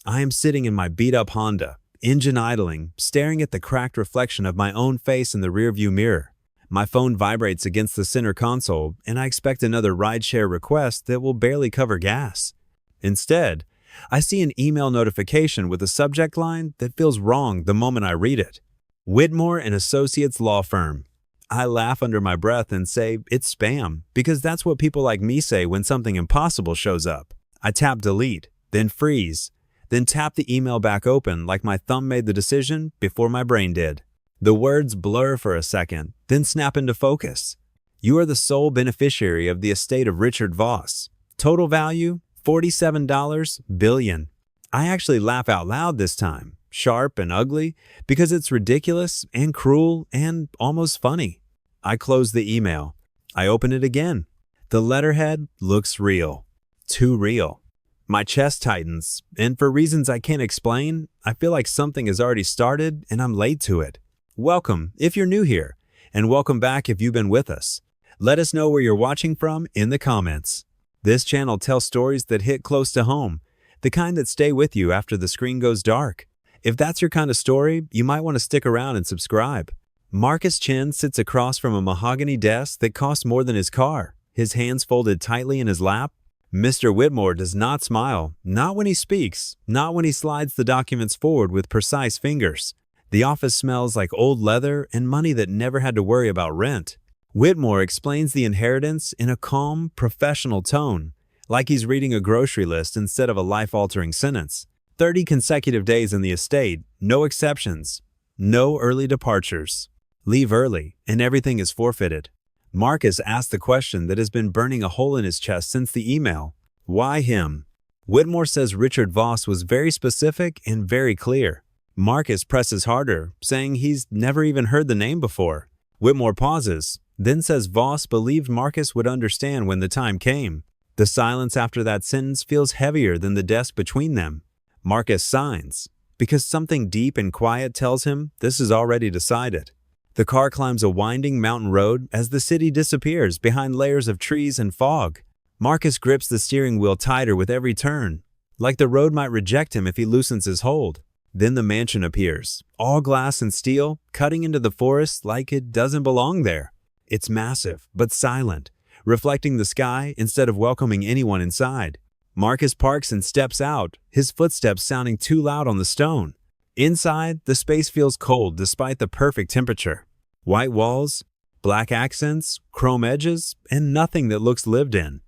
I am sitting in my beat-up Honda, engine idling, staring at the cracked reflection of my own face in the rearview mirror. My phone vibrates against the center console, and I expect another rideshare request that will barely cover gas. Instead, I see an email notification with a subject line that feels wrong the moment I read it. Whitmore and Associates Law Firm. I laugh under my breath and say it's spam, because that's what people like me say when something impossible shows up. I tap delete, then freeze, then tap the email back open like my thumb made the decision before my brain did. The words blur for a second, then snap into focus. You are the sole beneficiary of the estate of Richard Voss. Total value, $47 billion. I actually laugh out loud this time, sharp and ugly, because it's ridiculous and cruel and almost funny. I close the email. I open it again. The letterhead looks real. Too real. My chest tightens, and for reasons I can't explain, I feel like something has already started and I'm late to it. Welcome if you're new here, and welcome back if you've been with us. Let us know where you're watching from in the comments. This channel tells stories that hit close to home, the kind that stay with you after the screen goes dark. If that's your kind of story, you might want to stick around and subscribe. Marcus Chen sits across from a mahogany desk that costs more than his car, his hands folded tightly in his lap. Mr. Whitmore does not smile, not when he speaks, not when he slides the documents forward with precise fingers. The office smells like old leather and money that never had to worry about rent. Whitmore explains the inheritance in a calm, professional tone, like he's reading a grocery list instead of a life-altering sentence. 30 consecutive days in the estate, no exceptions, no early departures. Leave early, and everything is forfeited. Marcus asks the question that has been burning a hole in his chest since the email. Why him? Whitmore says Richard Voss was very specific and very clear. Marcus presses harder, saying he's never even heard the name before. Whitmore pauses, then says Voss believed Marcus would understand when the time came. The silence after that sentence feels heavier than the desk between them. Marcus signs, because something deep and quiet tells him this is already decided. The car climbs a winding mountain road as the city disappears behind layers of trees and fog. Marcus grips the steering wheel tighter with every turn, like the road might reject him if he loosens his hold. Then the mansion appears, all glass and steel, cutting into the forest like it doesn't belong there. It's massive, but silent, reflecting the sky instead of welcoming anyone inside. Marcus parks and steps out, his footsteps sounding too loud on the stone. Inside, the space feels cold despite the perfect temperature. White walls, black accents, chrome edges, and nothing that looks lived in.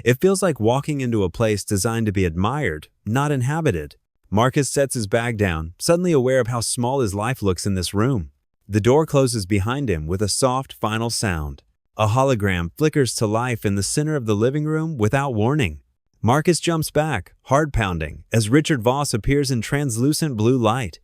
It feels like walking into a place designed to be admired, not inhabited. Marcus sets his bag down, suddenly aware of how small his life looks in this room. The door closes behind him with a soft, final sound. A hologram flickers to life in the center of the living room without warning. Marcus jumps back, heart pounding, as Richard Voss appears in translucent blue light.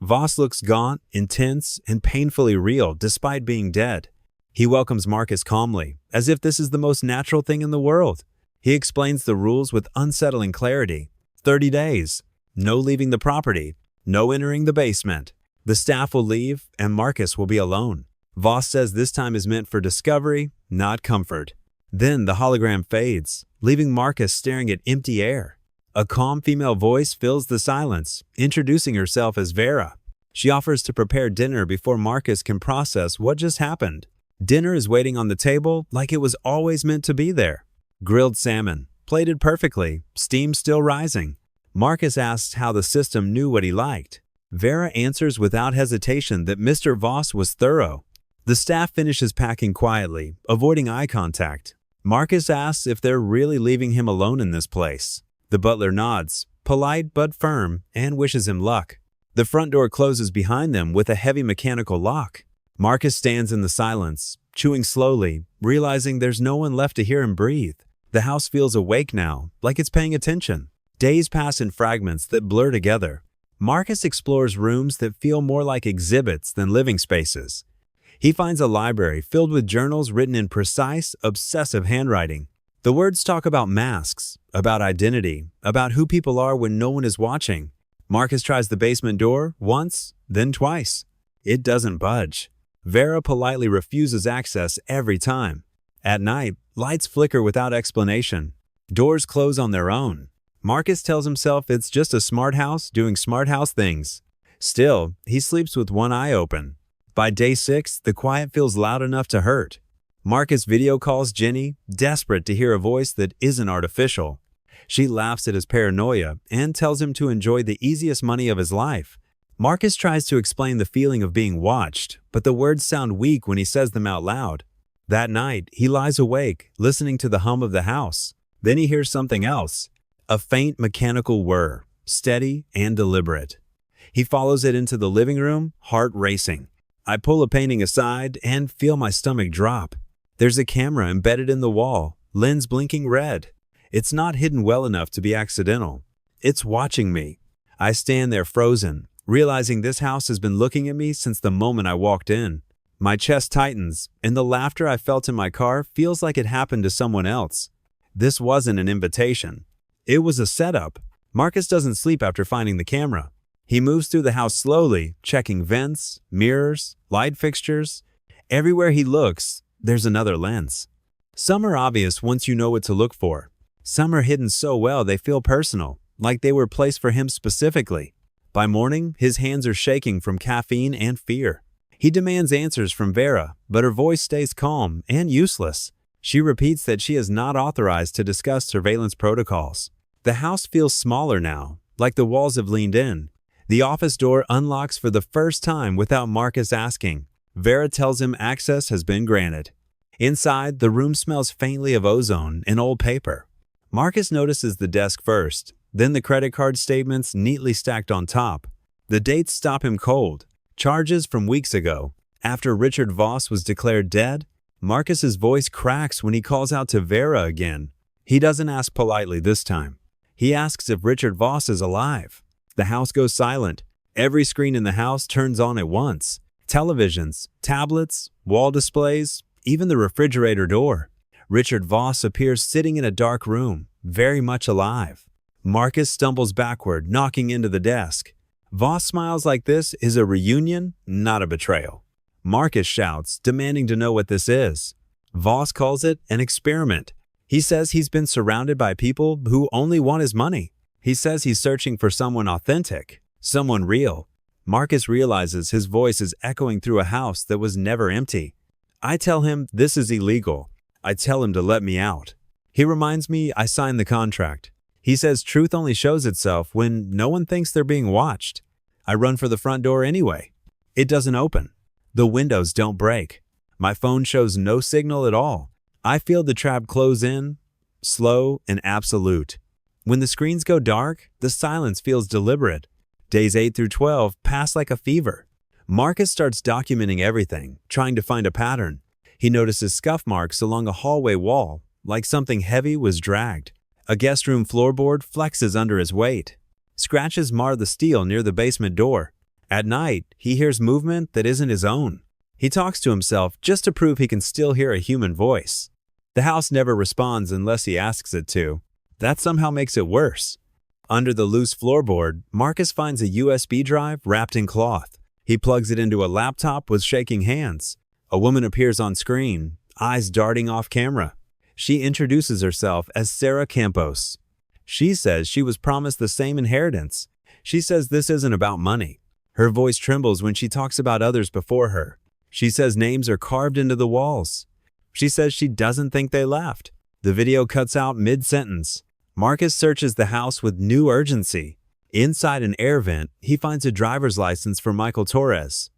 Voss looks gaunt, intense, and painfully real despite being dead. He welcomes Marcus calmly, as if this is the most natural thing in the world. He explains the rules with unsettling clarity. 30 days. No leaving the property. No entering the basement. The staff will leave, and Marcus will be alone. Voss says this time is meant for discovery, not comfort. Then the hologram fades, leaving Marcus staring at empty air. A calm female voice fills the silence, introducing herself as Vera. She offers to prepare dinner before Marcus can process what just happened. Dinner is waiting on the table like it was always meant to be there. Grilled salmon, plated perfectly, steam still rising. Marcus asks how the system knew what he liked. Vera answers without hesitation that Mr. Voss was thorough. The staff finishes packing quietly, avoiding eye contact. Marcus asks if they're really leaving him alone in this place. The butler nods, polite but firm, and wishes him luck. The front door closes behind them with a heavy mechanical lock. Marcus stands in the silence, chewing slowly, realizing there's no one left to hear him breathe. The house feels awake now, like it's paying attention. Days pass in fragments that blur together. Marcus explores rooms that feel more like exhibits than living spaces. He finds a library filled with journals written in precise, obsessive handwriting. The words talk about masks, about identity, about who people are when no one is watching. Marcus tries the basement door once, then twice. It doesn't budge. Vera politely refuses access every time. At night, lights flicker without explanation. Doors close on their own. Marcus tells himself it's just a smart house doing smart house things. Still, he sleeps with one eye open. By day 6, the quiet feels loud enough to hurt. Marcus video calls Jenny, desperate to hear a voice that isn't artificial. She laughs at his paranoia and tells him to enjoy the easiest money of his life. Marcus tries to explain the feeling of being watched, but the words sound weak when he says them out loud. That night, he lies awake, listening to the hum of the house. Then he hears something else, a faint mechanical whir, steady and deliberate. He follows it into the living room, heart racing. I pull a painting aside and feel my stomach drop. There's a camera embedded in the wall, lens blinking red. It's not hidden well enough to be accidental. It's watching me. I stand there frozen, realizing this house has been looking at me since the moment I walked in. My chest tightens, and the laughter I felt in my car feels like it happened to someone else. This wasn't an invitation. It was a setup. Marcus doesn't sleep after finding the camera. He moves through the house slowly, checking vents, mirrors, light fixtures. Everywhere he looks, there's another lens. Some are obvious once you know what to look for. Some are hidden so well they feel personal, like they were placed for him specifically. By morning, his hands are shaking from caffeine and fear. He demands answers from Vera, but her voice stays calm and useless. She repeats that she is not authorized to discuss surveillance protocols. The house feels smaller now, like the walls have leaned in. The office door unlocks for the first time without Marcus asking. Vera tells him access has been granted. Inside, the room smells faintly of ozone and old paper. Marcus notices the desk first, then the credit card statements neatly stacked on top. The dates stop him cold. Charges from weeks ago. After Richard Voss was declared dead, Marcus's voice cracks when he calls out to Vera again. He doesn't ask politely this time. He asks if Richard Voss is alive. The house goes silent. Every screen in the house turns on at once. Televisions, tablets, wall displays, even the refrigerator door. Richard Voss appears sitting in a dark room, very much alive. Marcus stumbles backward, knocking into the desk. Voss smiles like this is a reunion, not a betrayal. Marcus shouts, demanding to know what this is. Voss calls it an experiment. He says he's been surrounded by people who only want his money. He says he's searching for someone authentic, someone real. Marcus realizes his voice is echoing through a house that was never empty. I tell him this is illegal. I tell him to let me out. He reminds me I signed the contract. He says truth only shows itself when no one thinks they're being watched. I run for the front door anyway. It doesn't open. The windows don't break. My phone shows no signal at all. I feel the trap close in, slow and absolute. When the screens go dark, the silence feels deliberate. Days 8 through 12 pass like a fever. Marcus starts documenting everything, trying to find a pattern. He notices scuff marks along a hallway wall, like something heavy was dragged. A guest room floorboard flexes under his weight. Scratches mar the steel near the basement door. At night, he hears movement that isn't his own. He talks to himself just to prove he can still hear a human voice. The house never responds unless he asks it to. That somehow makes it worse. Under the loose floorboard, Marcus finds a USB drive wrapped in cloth. He plugs it into a laptop with shaking hands. A woman appears on screen, eyes darting off camera. She introduces herself as Sarah Campos. She says she was promised the same inheritance. She says this isn't about money. Her voice trembles when she talks about others before her. She says names are carved into the walls. She says she doesn't think they left. The video cuts out mid-sentence. Marcus searches the house with new urgency. Inside an air vent, he finds a driver's license for Michael Torres.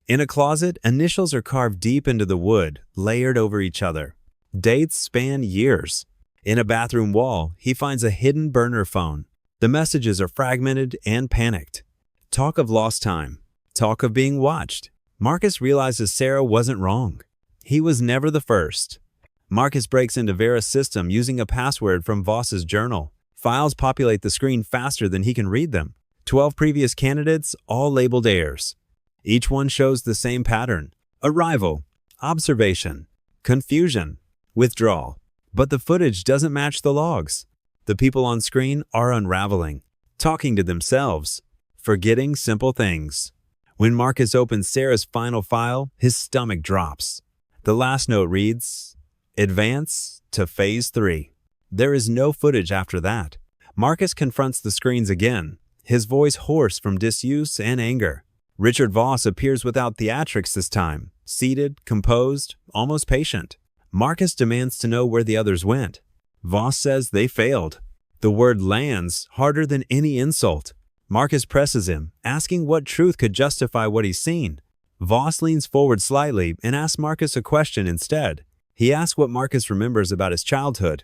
In a closet, initials are carved deep into the wood, layered over each other. Dates span years. In a bathroom wall, he finds a hidden burner phone. The messages are fragmented and panicked. Talk of lost time. Talk of being watched. Marcus realizes Sarah wasn't wrong. He was never the first. Marcus breaks into Vera's system using a password from Voss's journal. Files populate the screen faster than he can read them. 12 previous candidates, all labeled heirs. Each one shows the same pattern. Arrival, observation, confusion, withdrawal. But the footage doesn't match the logs. The people on screen are unraveling, talking to themselves, forgetting simple things. When Marcus opens Sarah's final file, his stomach drops. The last note reads, "Advance to Phase 3. There is no footage after that. Marcus confronts the screens again, his voice hoarse from disuse and anger. Richard Voss appears without theatrics this time, seated, composed, almost patient. Marcus demands to know where the others went. Voss says they failed. The word lands harder than any insult. Marcus presses him, asking what truth could justify what he's seen. Voss leans forward slightly and asks Marcus a question instead. He asks what Marcus remembers about his childhood,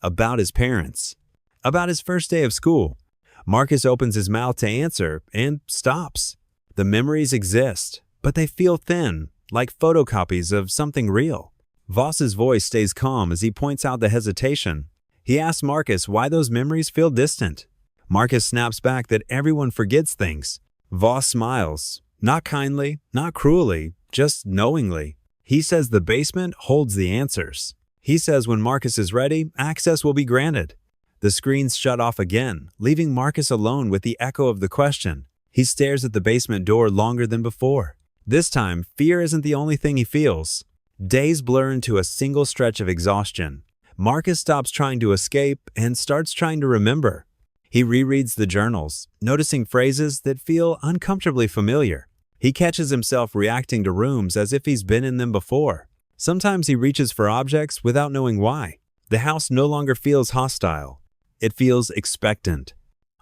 about his parents, about his first day of school. Marcus opens his mouth to answer and stops. The memories exist, but they feel thin, like photocopies of something real. Voss's voice stays calm as he points out the hesitation. He asks Marcus why those memories feel distant. Marcus snaps back that everyone forgets things. Voss smiles, not kindly, not cruelly, just knowingly. He says the basement holds the answers. He says when Marcus is ready, access will be granted. The screens shut off again, leaving Marcus alone with the echo of the question. He stares at the basement door longer than before. This time, fear isn't the only thing he feels. Days blur into a single stretch of exhaustion. Marcus stops trying to escape and starts trying to remember. He rereads the journals, noticing phrases that feel uncomfortably familiar. He catches himself reacting to rooms as if he's been in them before. Sometimes he reaches for objects without knowing why. The house no longer feels hostile. It feels expectant.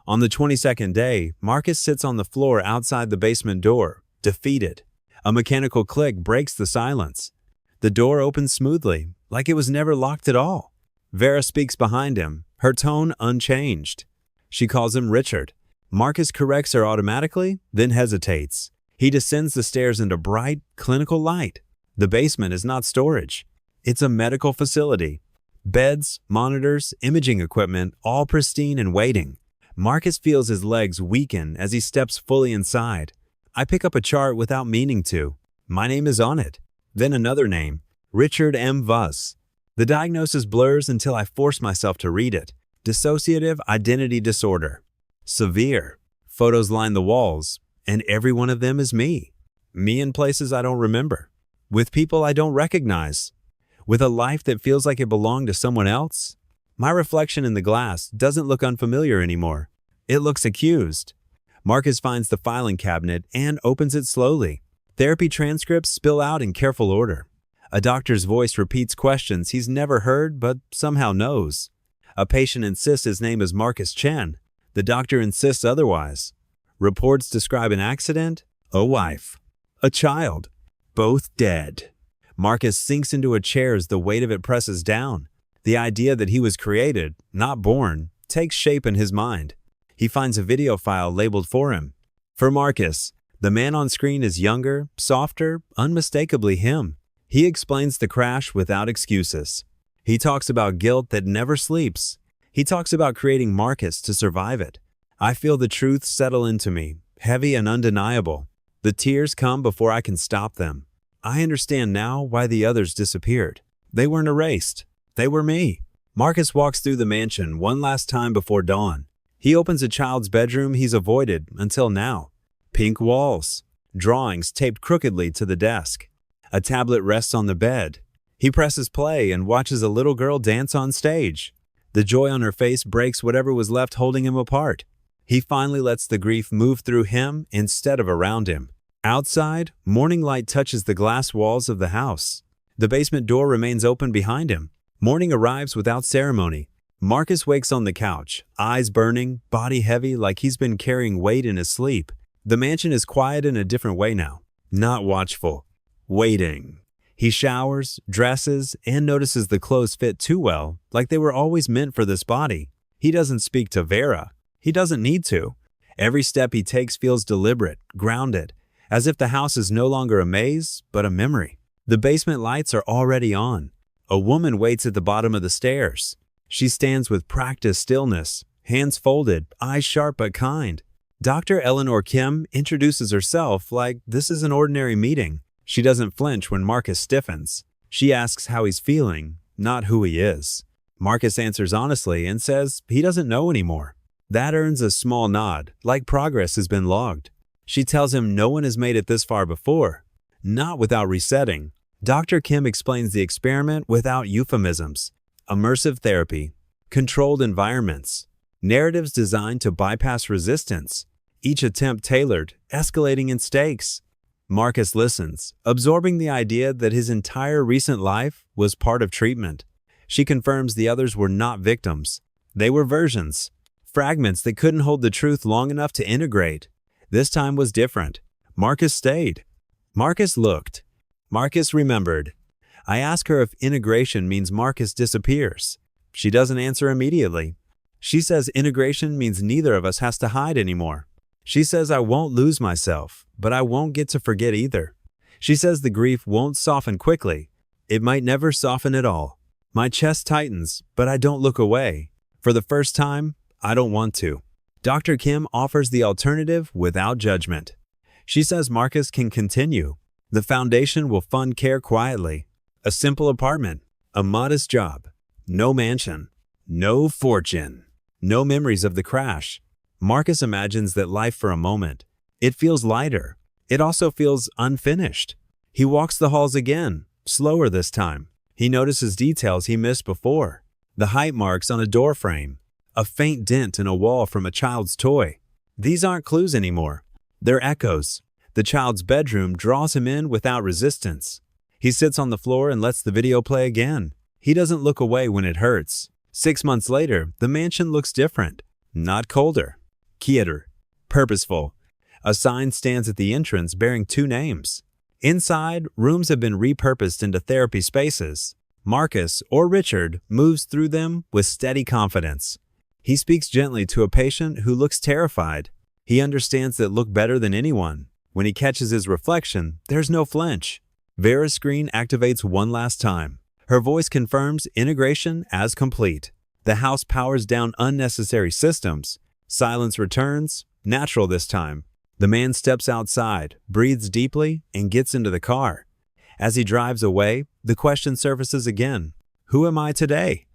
On the 22nd day, Marcus sits on the floor outside the basement door, defeated. A mechanical click breaks the silence. The door opens smoothly, like it was never locked at all. Vera speaks behind him, her tone unchanged. She calls him Richard. Marcus corrects her automatically, then hesitates. He descends the stairs into bright, clinical light. The basement is not storage. It's a medical facility. Beds, monitors, imaging equipment, all pristine and waiting. Marcus feels his legs weaken as he steps fully inside. I pick up a chart without meaning to. My name is on it. Then another name, Richard M. Voss. The diagnosis blurs until I force myself to read it. Dissociative identity disorder. Severe. Photos line the walls, and every one of them is me. Me in places I don't remember. With people I don't recognize. With a life that feels like it belonged to someone else. My reflection in the glass doesn't look unfamiliar anymore. It looks accused. Marcus finds the filing cabinet and opens it slowly. Therapy transcripts spill out in careful order. A doctor's voice repeats questions he's never heard but somehow knows. A patient insists his name is Marcus Chen. The doctor insists otherwise. Reports describe an accident, a wife, a child, both dead. Marcus sinks into a chair as the weight of it presses down. The idea that he was created, not born, takes shape in his mind. He finds a video file labeled for him. For Marcus, the man on screen is younger, softer, unmistakably him. He explains the crash without excuses. He talks about guilt that never sleeps. He talks about creating Marcus to survive it. I feel the truth settle into me, heavy and undeniable. The tears come before I can stop them. I understand now why the others disappeared. They weren't erased. They were me. Marcus walks through the mansion one last time before dawn. He opens a child's bedroom he's avoided until now. Pink walls. Drawings taped crookedly to the desk. A tablet rests on the bed. He presses play and watches a little girl dance on stage. The joy on her face breaks whatever was left holding him apart. He finally lets the grief move through him instead of around him. Outside, morning light touches the glass walls of the house. The basement door remains open behind him. Morning arrives without ceremony. Marcus wakes on the couch, eyes burning, body heavy like he's been carrying weight in his sleep. The mansion is quiet in a different way now. Not watchful. Waiting. He showers, dresses, and notices the clothes fit too well, like they were always meant for this body. He doesn't speak to Vera. He doesn't need to. Every step he takes feels deliberate, grounded, as if the house is no longer a maze, but a memory. The basement lights are already on. A woman waits at the bottom of the stairs. She stands with practiced stillness, hands folded, eyes sharp but kind. Dr. Eleanor Kim introduces herself like this is an ordinary meeting. She doesn't flinch when Marcus stiffens. She asks how he's feeling, not who he is. Marcus answers honestly and says he doesn't know anymore. That earns a small nod, like progress has been logged. She tells him no one has made it this far before, not without resetting. Dr. Kim explains the experiment without euphemisms. Immersive therapy, controlled environments, narratives designed to bypass resistance, each attempt tailored, escalating in stakes. Marcus listens, absorbing the idea that his entire recent life was part of treatment. She confirms the others were not victims. They were versions, fragments that couldn't hold the truth long enough to integrate. This time was different. Marcus stayed. Marcus looked. Marcus remembered. I ask her if integration means Marcus disappears. She doesn't answer immediately. She says integration means neither of us has to hide anymore. She says I won't lose myself, but I won't get to forget either. She says the grief won't soften quickly. It might never soften at all. My chest tightens, but I don't look away. For the first time, I don't want to. Dr. Kim offers the alternative without judgment. She says Marcus can continue. The foundation will fund care quietly. A simple apartment, a modest job, no mansion, no fortune, no memories of the crash. Marcus imagines that life for a moment. It feels lighter. It also feels unfinished. He walks the halls again, slower this time. He notices details he missed before. The height marks on a door frame, a faint dent in a wall from a child's toy. These aren't clues anymore. They're echoes. The child's bedroom draws him in without resistance. He sits on the floor and lets the video play again. He doesn't look away when it hurts. 6 months later, the mansion looks different. Not colder. Quieter. Purposeful. A sign stands at the entrance bearing 2 names. Inside, rooms have been repurposed into therapy spaces. Marcus, or Richard, moves through them with steady confidence. He speaks gently to a patient who looks terrified. He understands that look better than anyone. When he catches his reflection, there's no flinch. Vera's screen activates one last time. Her voice confirms integration as complete. The house powers down unnecessary systems. Silence returns, natural this time. The man steps outside, breathes deeply, and gets into the car. As he drives away, the question surfaces again. Who am I today?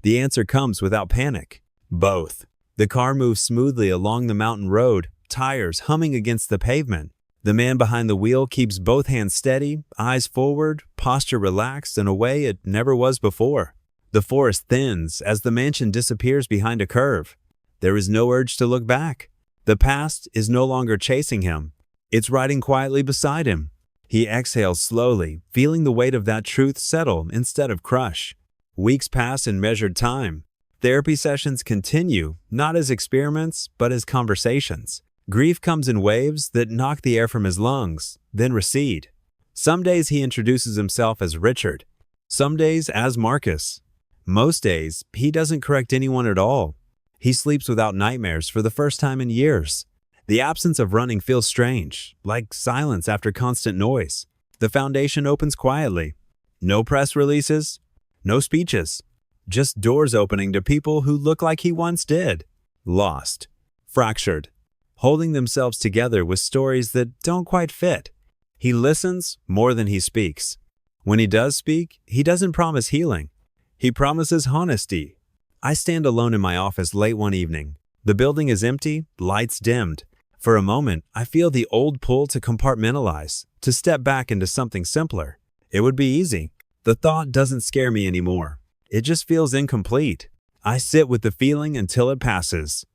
The answer comes without panic. Both. The car moves smoothly along the mountain road, tires humming against the pavement. The man behind the wheel keeps both hands steady, eyes forward, posture relaxed in a way it never was before. The forest thins as the mansion disappears behind a curve. There is no urge to look back. The past is no longer chasing him. It's riding quietly beside him. He exhales slowly, feeling the weight of that truth settle instead of crush. Weeks pass in measured time. Therapy sessions continue, not as experiments, but as conversations. Grief comes in waves that knock the air from his lungs, then recede. Some days he introduces himself as Richard. Some days as Marcus. Most days, he doesn't correct anyone at all. He sleeps without nightmares for the first time in years. The absence of running feels strange, like silence after constant noise. The foundation opens quietly. No press releases, no speeches. Just doors opening to people who look like he once did. Lost. Fractured. Holding themselves together with stories that don't quite fit. He listens more than he speaks. When he does speak, he doesn't promise healing. He promises honesty. I stand alone in my office late one evening. The building is empty, lights dimmed. For a moment, I feel the old pull to compartmentalize, to step back into something simpler. It would be easy. The thought doesn't scare me anymore. It just feels incomplete. I sit with the feeling until it passes.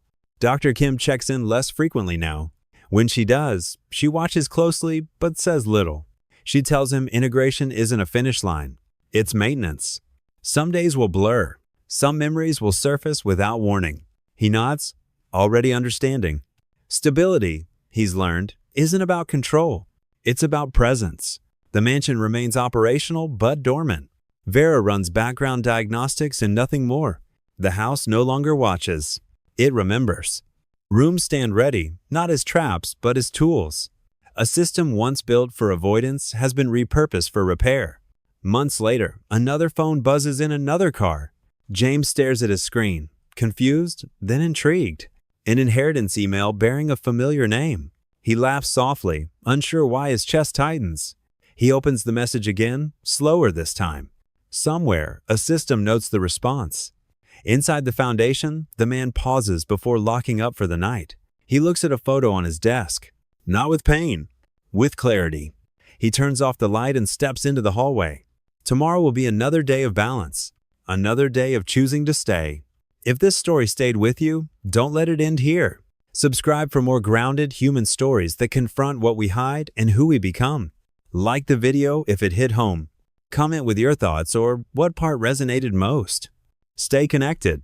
Dr. Kim checks in less frequently now. When she does, she watches closely but says little. She tells him integration isn't a finish line. It's maintenance. Some days will blur. Some memories will surface without warning. He nods, already understanding. Stability, he's learned, isn't about control. It's about presence. The mansion remains operational but dormant. Vera runs background diagnostics and nothing more. The house no longer watches. It remembers. Rooms stand ready, not as traps, but as tools. A system once built for avoidance has been repurposed for repair. Months later, another phone buzzes in another car. James stares at his screen, confused, then intrigued. An inheritance email bearing a familiar name. He laughs softly, unsure why his chest tightens. He opens the message again, slower this time. Somewhere, a system notes the response. Inside the foundation, the man pauses before locking up for the night. He looks at a photo on his desk. Not with pain, with clarity. He turns off the light and steps into the hallway. Tomorrow will be another day of balance. Another day of choosing to stay. If this story stayed with you, don't let it end here. Subscribe for more grounded human stories that confront what we hide and who we become. Like the video if it hit home. Comment with your thoughts or what part resonated most. Stay connected.